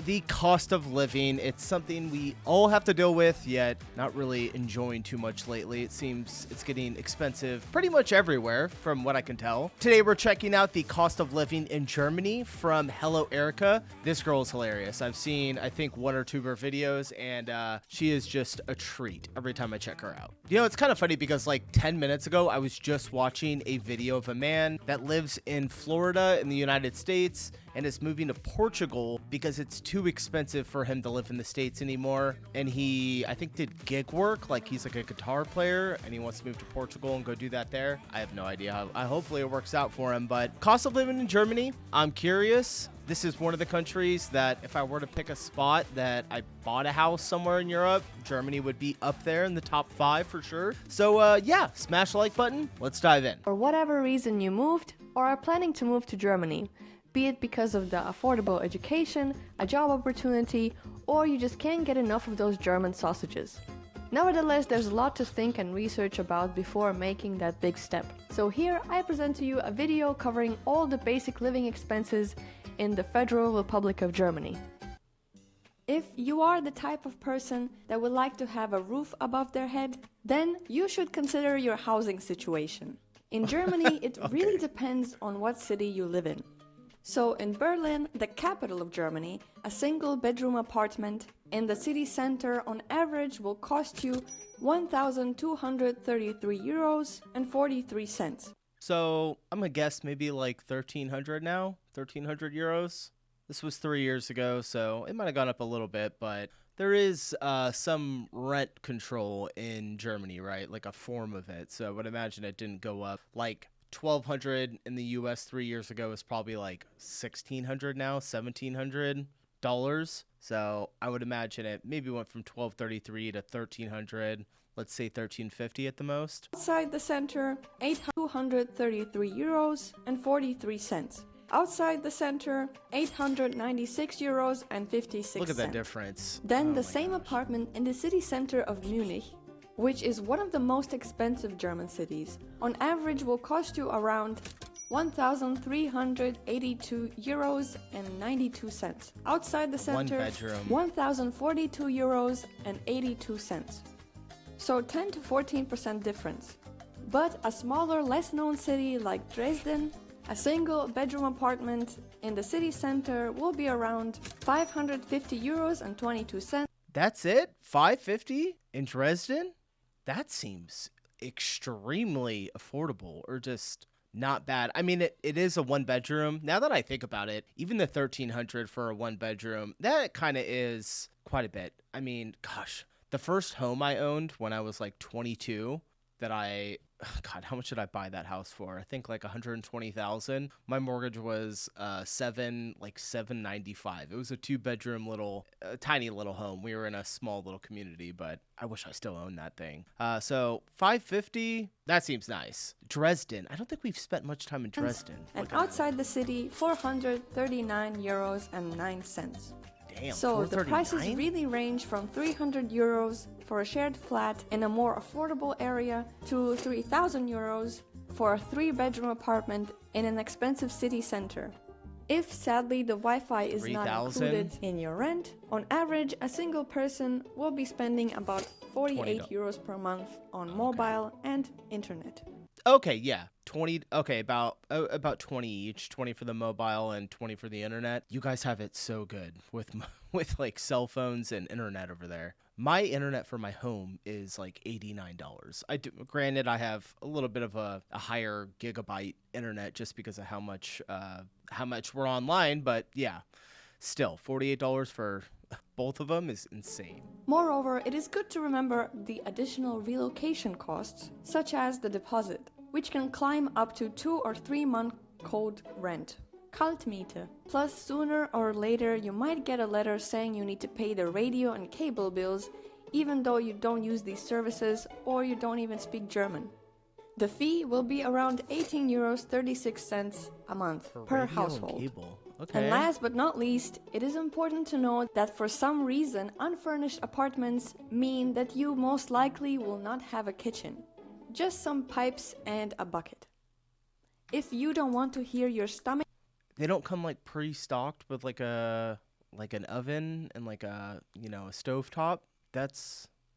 the cost of living, it's something we all have to deal with, yet not really enjoying too much lately. It seems it's getting expensive pretty much everywhere, from what I can tell. Today, we're checking out the cost of living in Germany from Hello Erika. This girl is hilarious. I've seen, I think, one or two of her videos, and she is just a treat every time I check her out. You know, it's kind of funny because like 10 minutes ago, I was just watching a video of a man that lives in Florida in the United States and is moving to Portugal because it's too expensive for him to live in the States anymore. And he, I think, did gig work, like he's like a guitar player, and he wants to move to Portugal and go do that there. I have no idea how. Hopefully it works out for him, but cost of living in Germany, I'm curious. This is one of the countries that if I were to pick a spot that I bought a house somewhere in Europe, Germany would be up there in the top 5 for sure. So yeah, smash the like button. Let's dive in. For whatever reason you moved or are planning to move to Germany, be it because of the affordable education, a job opportunity, or you just can't get enough of those German sausages. Nevertheless, there's a lot to think and research about before making that big step. So here I present to you a video covering all the basic living expenses in the Federal Republic of Germany. If you are the type of person that would like to have a roof above their head, then you should consider your housing situation. In Germany, it really depends on what city you live in. So in Berlin, the capital of Germany, a single bedroom apartment in the city center on average will cost you 1,233 euros and 43 cents. So I'm gonna guess maybe like 1,300 now, 1,300 euros. This was 3 years ago, so it might have gone up a little bit, but there is some rent control in Germany, right? Like a form of it. So I would imagine it didn't go up. Like 1,200 in the US 3 years ago is probably like 1,600 now, $1,700. So I would imagine it maybe went from 1,233 to 1,300. Let's say 1,350 at the most. Outside the center, 833 euros and 43 cents. Outside the center, 896 euros and 56 cents. Look at that difference. Then the same apartment in the city center of Munich, which is one of the most expensive German cities, on average will cost you around 1,382 euros and 92 cents. Outside the center, 1,042 euros and 82 cents. So 10 to 14% difference. But a smaller, less known city like Dresden, a single bedroom apartment in the city center will be around 550 euros and 22 cents. That's it? 550 in Dresden? That seems extremely affordable, or just not bad. I mean, it is a one bedroom. Now that I think about it, even the 1,300 for a one bedroom, that kind of is quite a bit. I mean, gosh. The first home I owned when I was like 22 that God, how much did I buy that house for? I think like 120,000. My mortgage was $795. It was a 2-bedroom tiny little home. We were in a small little community, but I wish I still owned that thing. So 550, that seems nice. Dresden, I don't think we've spent much time in Dresden. And outside the city, 439 euros and 9 cents. Damn, so the prices really range from 300 euros for a shared flat in a more affordable area to 3,000 euros for a 3-bedroom apartment in an expensive city center. If sadly the Wi-Fi is not included in your rent, on average a single person will be spending about 48 euros per month on mobile and internet. Okay, yeah. 20, okay, about 20 each, 20 for the mobile and 20 for the internet. You guys have it so good with like cell phones and internet over there. My internet for my home is like $89. Granted, I have a little bit of a higher gigabyte internet just because of how much we're online, but yeah, still $48 for both of them is insane. Moreover, it is good to remember the additional relocation costs, such as the deposit, which can climb up to 2 or 3 month cold rent. Kaltmiete. Plus, sooner or later you might get a letter saying you need to pay the radio and cable bills, even though you don't use these services or you don't even speak German. The fee will be around 18 euros 36 cents a month per household. Okay. And last but not least, it is important to note that for some reason, unfurnished apartments mean that you most likely will not have a kitchen. Just some pipes and a bucket. If you don't want to hear your stomach... They don't come like pre-stocked with like a like an oven and like a, a stovetop.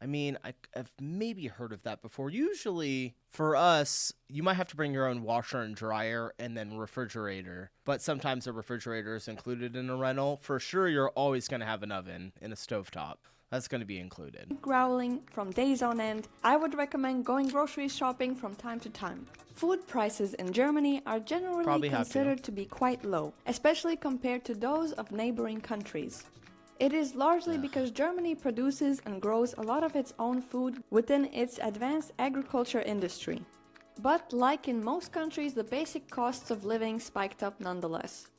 I've maybe heard of that before. Usually for us, you might have to bring your own washer and dryer and then refrigerator, but sometimes a refrigerator is included in a rental. For sure, you're always going to have an oven and a stovetop. That's going to be included. Growling from days on end, I would recommend going grocery shopping from time to time. Food prices in Germany are generally considered to be quite low, especially compared to those of neighboring countries. It is largely because Germany produces and grows a lot of its own food within its advanced agriculture industry. But like in most countries, the basic costs of living spiked up nonetheless.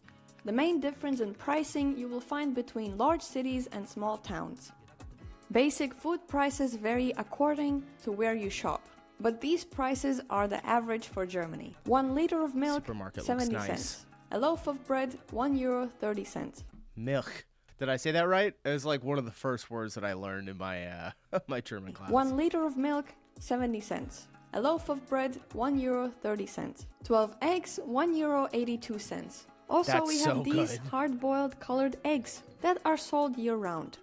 The main difference in pricing you will find between large cities and small towns. Basic food prices vary according to where you shop, but these prices are the average for Germany. 1 liter of milk, 70 cents. A loaf of bread, €1.30. Milk. Did I say that right? It was like one of the first words that I learned in my my German class. 1 liter of milk, 70 cents. A loaf of bread, €1.30. 12 eggs, €1.82. Also, we have these hard-boiled colored eggs that are sold year-round.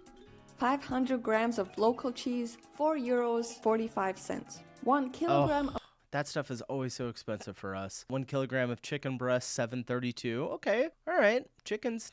500 grams of local cheese, €4.45. 1 kilogram that stuff is always so expensive for us. 1 kilogram of chicken breast, $7.32. Okay, all right. Chicken's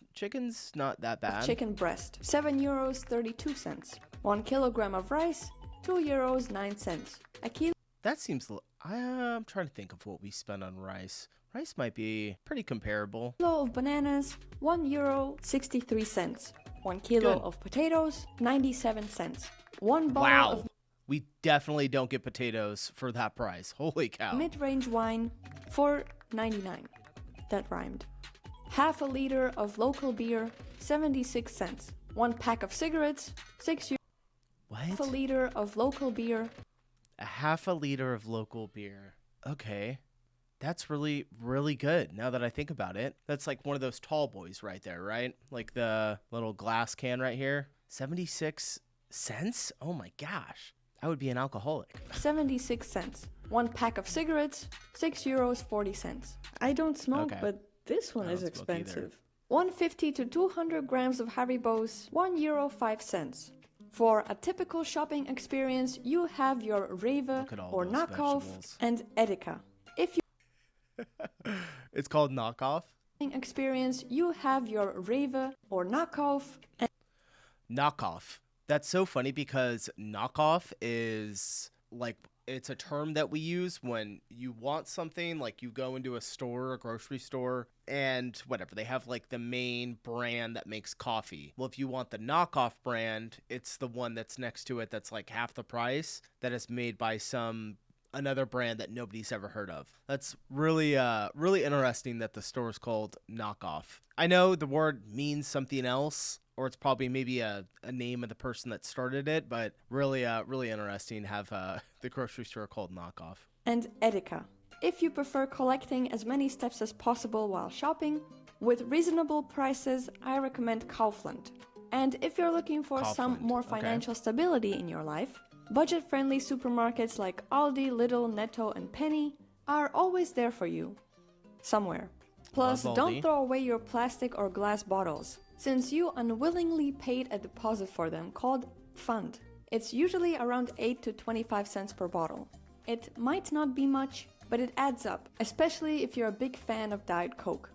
not that bad. Chicken breast, €7.32. 1 kilogram of rice, €2.09. A kilo. That seems. I'm trying to think of what we spend on rice. Rice might be pretty comparable. Kilo of bananas, €1.63. 1 kilo of potatoes, 97 cents. 1 bottle of. We definitely don't get potatoes for that price. Holy cow. Mid-range wine, $4.99. That rhymed. Half a liter of local beer, 76 cents. 1 pack of cigarettes, €6. What? Half a liter of local beer. A half a liter of local beer. Okay. That's really, really good now that I think about it. That's like one of those tall boys right there, right? Like the little glass can right here. 76 cents? Oh my gosh. I would be an alcoholic. 76 cents. 1 pack of cigarettes, €6.40. I don't smoke, but this one is expensive. 150 to 200 grams of Haribos, €1.05. For a typical shopping experience, you have your Rewe or Knockoff and Erika. If you It's called Knockoff? Experience, you have your Rewe or Knockoff and Knockoff. That's so funny because knockoff is like, it's a term that we use when you want something, like you go into a store, a grocery store, and whatever, they have like the main brand that makes coffee. Well, if you want the knockoff brand, it's the one that's next to it that's like half the price, that is made by another brand that nobody's ever heard of. That's really interesting that the store is called Knockoff. I know the word means something else, or it's probably maybe a name of the person that started it, but really interesting to have the grocery store called Knockoff. And Erika. If you prefer collecting as many steps as possible while shopping, with reasonable prices, I recommend Kaufland. And if you're looking for some more financial stability in your life, budget-friendly supermarkets like Aldi, Lidl, Netto, and Penny are always there for you. Somewhere. Plus, don't throw away your plastic or glass bottles, since you unwillingly paid a deposit for them called Pfand. It's usually around 8 to 25 cents per bottle. It might not be much, but it adds up, especially if you're a big fan of Diet Coke.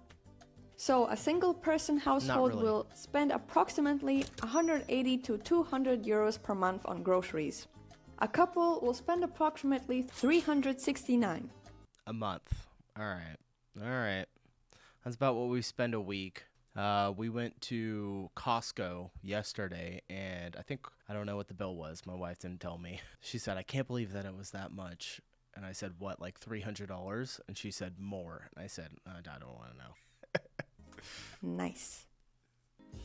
So a single-person household will spend approximately 180 to 200 euros per month on groceries. A couple will spend approximately 369 a month. All right. That's about what we spend a week. We went to Costco yesterday, and I don't know what the bill was. My wife didn't tell me. She said, I can't believe that it was that much. And I said, what, like $300? And she said, more. And I said, I don't want to know. Nice.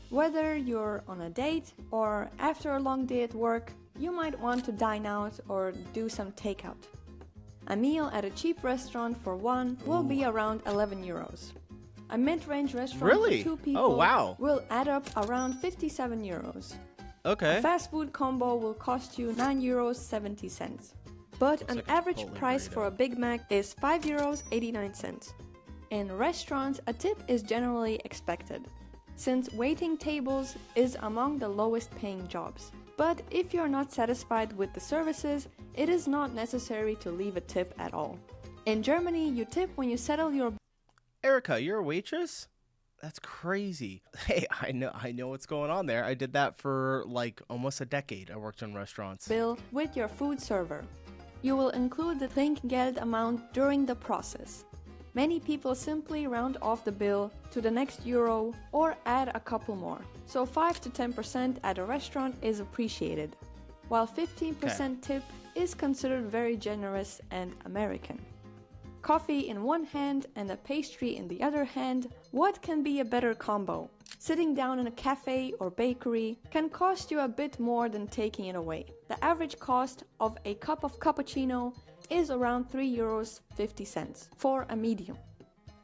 Whether you're on a date or after a long day at work, you might want to dine out or do some takeout. A meal at a cheap restaurant for one will be around 11 euros. A mid-range restaurant for 2 people will add up around 57 euros. Okay. A fast food combo will cost you €9.70. But an average price for a Big Mac is €5.89. In restaurants, a tip is generally expected. since waiting tables is among the lowest paying jobs. But if you're not satisfied with the services, it is not necessary to leave a tip at all. In Germany, you tip when you settle your Erika, you're a waitress? That's crazy. Hey, I know what's going on there. I did that for like almost a decade. I worked in restaurants. bill with your food server. You will include the Trinkgeld amount during the process. Many people simply round off the bill to the next euro or add a couple more. So 5 to 10% at a restaurant is appreciated, while 15% tip is considered very generous and American. Coffee in one hand and a pastry in the other hand, what can be a better combo? Sitting down in a cafe or bakery can cost you a bit more than taking it away. The average cost of a cup of cappuccino is around €3.50 for a medium.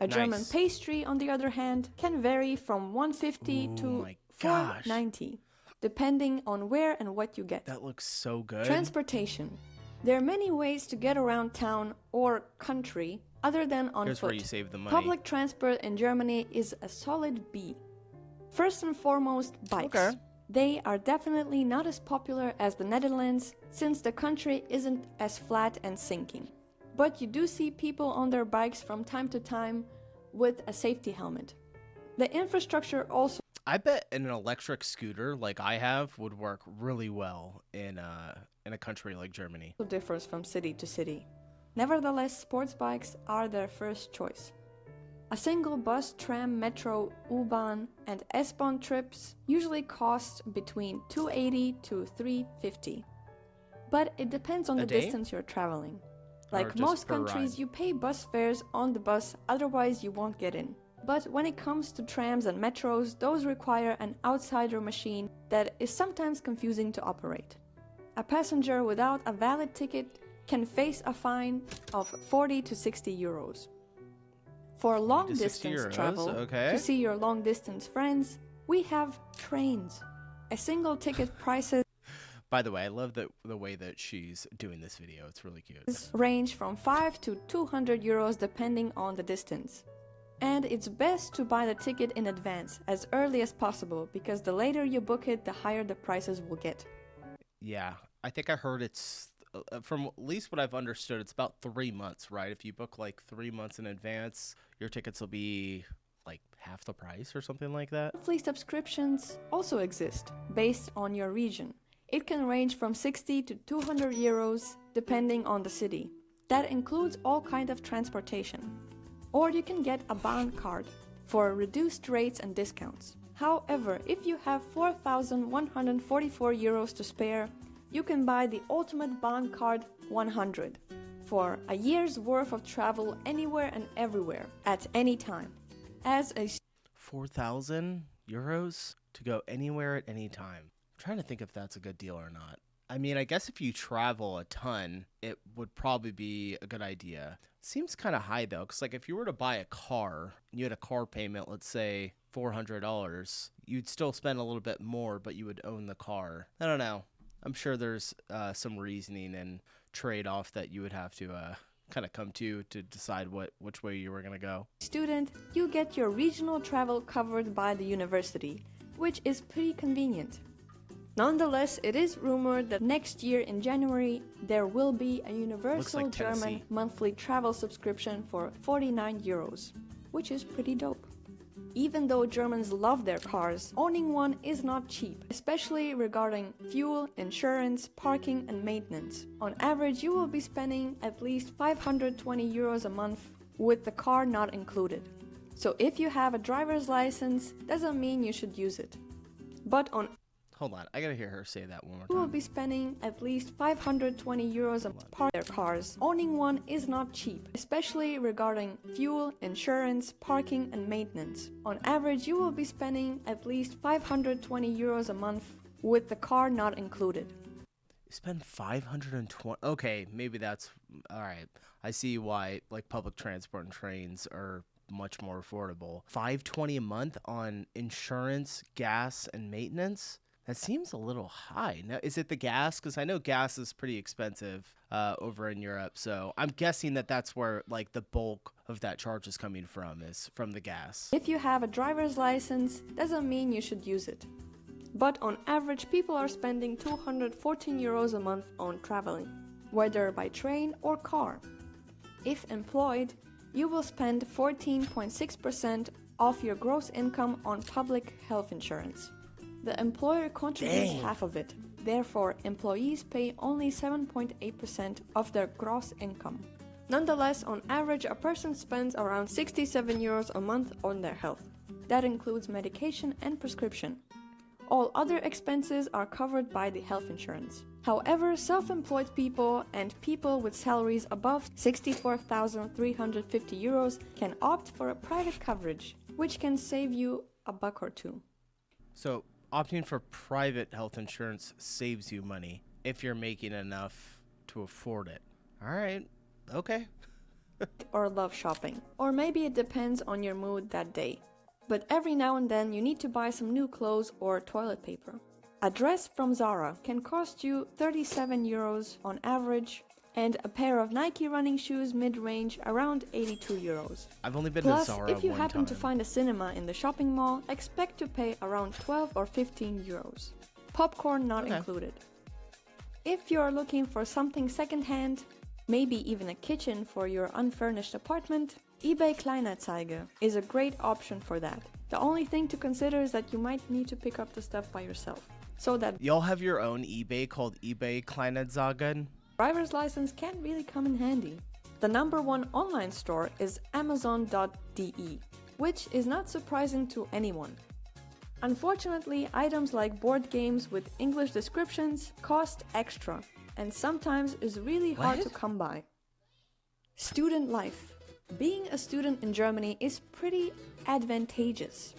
A German pastry, on the other hand, can vary from $1.50 to $4.90, depending on where and what you get. That looks so good. Transportation. There are many ways to get around town or country other than on Here's foot. where you save the money. Public transport in Germany is a solid B. First and foremost, bikes. Okay. They are definitely not as popular as the Netherlands, since the country isn't as flat and sinking. But you do see people on their bikes from time to time with a safety helmet. The infrastructure also I bet an electric scooter like I have would work really well in a country like Germany. differs from city to city. Nevertheless, sports bikes are their first choice. A single bus, tram, metro, U-Bahn, and S-Bahn trips usually cost between $2.80 to $3.50. But it depends on the distance you're traveling. Like most countries, you pay bus fares on the bus, otherwise you won't get in. But when it comes to trams and metros, those require an outsider machine that is sometimes confusing to operate. A passenger without a valid ticket can face a fine of 40 to 60 euros. For long distance travel, to see your long distance friends, we have trains. A single ticket prices By the way, I love the way that she's doing this video. It's really cute. range from 5 to 200 euros depending on the distance. And it's best to buy the ticket in advance, as early as possible, because the later you book it, the higher the prices will get. Yeah, I think I heard it's, from at least what I've understood, it's about 3 months, right? If you book like 3 months in advance, your tickets will be like half the price or something like that. Monthly subscriptions also exist, based on your region. It can range from 60 to 200 euros, depending on the city. That includes all kinds of transportation. Or you can get a Bahn card for reduced rates and discounts. However, if you have 4,144 euros to spare, you can buy the ultimate Bahn card 100 for a year's worth of travel anywhere and everywhere at any time. As a 4,000 euros to go anywhere at any time. I'm trying to think if that's a good deal or not. I mean, I guess if you travel a ton, it would probably be a good idea. Seems kind of high though, because like if you were to buy a car, and you had a car payment, let's say $400, you'd still spend a little bit more, but you would own the car. I don't know. I'm sure there's some reasoning and trade-off that you would have to kind of come to decide which way you were going to go. student, you get your regional travel covered by the university, which is pretty convenient. Nonetheless, it is rumored that next year in January, there will be a universal German monthly travel subscription for 49 euros, which is pretty dope. Even though Germans love their cars, owning one is not cheap, especially regarding fuel, insurance, parking, and maintenance. On average, you will be spending at least 520 euros a month with the car not included. So if you have a driver's license, doesn't mean you should use it. But on Hold on, I gotta hear her say that one more you will time. be spending at least 520 euros a month on their cars. Owning one is not cheap, especially regarding fuel, insurance, parking, and maintenance. On average, you will be spending at least 520 euros a month with the car not included. You spend 520. Okay, maybe that's all right. I see why like public transport and trains are much more affordable. 520 a month on insurance, gas, and maintenance. That seems a little high. Now, is it the gas? Because I know gas is pretty expensive over in Europe. So I'm guessing that that's where like the bulk of that charge is coming from, is from the gas. If you have a driver's license, doesn't mean you should use it. But on average, people are spending 214 euros a month on traveling, whether by train or car. If employed, you will spend 14.6% of your gross income on public health insurance. The employer contributes half of it. Therefore, employees pay only 7.8% of their gross income. Nonetheless, on average, a person spends around 67 euros a month on their health. That includes medication and prescription. All other expenses are covered by the health insurance. However, self-employed people and people with salaries above 64,350 euros can opt for a private coverage, which can save you a buck or two. So opting for private health insurance saves you money if you're making enough to afford it. All right. Okay. Or love shopping. Or maybe it depends on your mood that day. But every now and then you need to buy some new clothes or toilet paper. A dress from Zara can cost you 37 euros on average, and a pair of Nike running shoes mid-range around 82 euros. I've only been Plus, to Zara if you one happen time. to find a cinema in the shopping mall, expect to pay around 12 or 15 euros. Popcorn not included. If you're looking for something secondhand, maybe even a kitchen for your unfurnished apartment, eBay Kleinanzeigen is a great option for that. The only thing to consider is that you might need to pick up the stuff by yourself. So that Y'all have your own eBay called eBay Kleinanzeigen? driver's license can really come in handy. The number one online store is Amazon.de, which is not surprising to anyone. Unfortunately, items like board games with English descriptions cost extra and sometimes is really hard to come by. Student life. Being a student in Germany is pretty advantageous.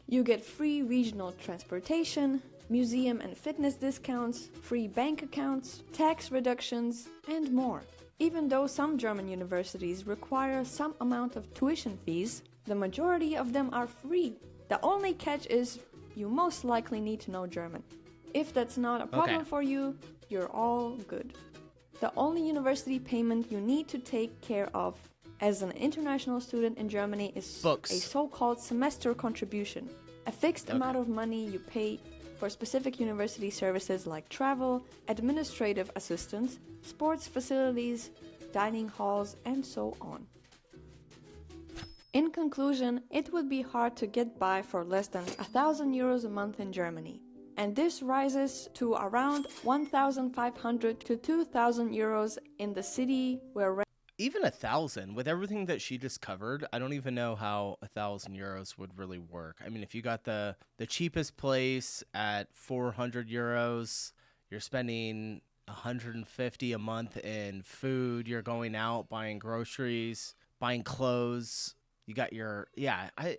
You get free regional transportation, museum and fitness discounts, free bank accounts, tax reductions, and more. Even though some German universities require some amount of tuition fees, the majority of them are free. The only catch is you most likely need to know German. If that's not a problem for you, you're all good. The only university payment you need to take care of as an international student in Germany is Books. a so-called semester contribution, a fixed amount of money you pay for specific university services like travel, administrative assistance, sports facilities, dining halls, and so on. In conclusion, it would be hard to get by for less than 1,000 euros a month in Germany. And this rises to around 1,500 to 2,000 euros in the city where Even 1,000, with everything that she just covered, I don't even know how 1,000 euros would really work. I mean, if you got the cheapest place at 400 euros, you're spending 150 a month in food, you're going out, buying groceries, buying clothes. You got your,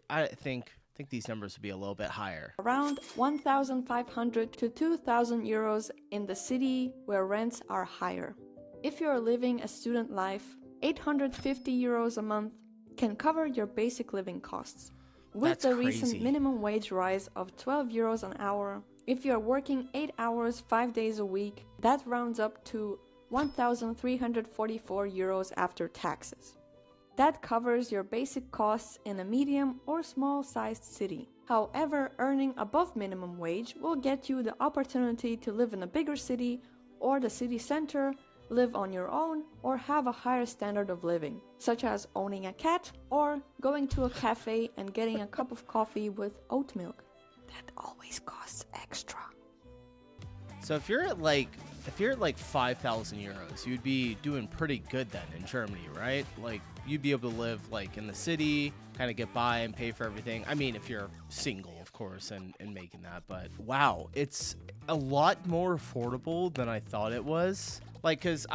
I think these numbers would be a little bit higher. around 1,500 to 2,000 euros in the city where rents are higher. If you're living a student life, 850 euros a month can cover your basic living costs. With That's the crazy. recent minimum wage rise of 12 euros an hour, if you're working 8 hours 5 days a week, that rounds up to 1,344 euros after taxes. That covers your basic costs in a medium or small-sized city. However, earning above minimum wage will get you the opportunity to live in a bigger city or the city center, live on your own, or have a higher standard of living, such as owning a cat or going to a cafe and getting a cup of coffee with oat milk. That always costs extra. So if you're at like 5,000 euros, you'd be doing pretty good then in Germany, right? Like you'd be able to live like in the city, kind of get by and pay for everything. I mean, if you're single, of course, and making that, but wow, it's a lot more affordable than I thought it was. Like, because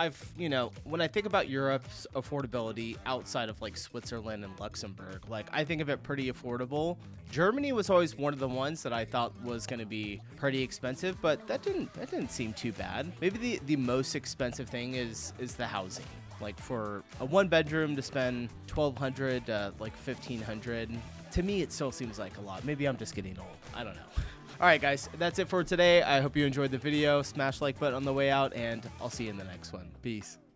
when I think about Europe's affordability outside of like Switzerland and Luxembourg, like I think of it pretty affordable. Germany was always one of the ones that I thought was going to be pretty expensive, but that didn't seem too bad. Maybe the most expensive thing is the housing. Like for a one bedroom to spend 1,200 like 1,500, To me, it still seems like a lot. Maybe I'm just getting old. I don't know. All right, guys, that's it for today. I hope you enjoyed the video. Smash like button on the way out, and I'll see you in the next one. Peace.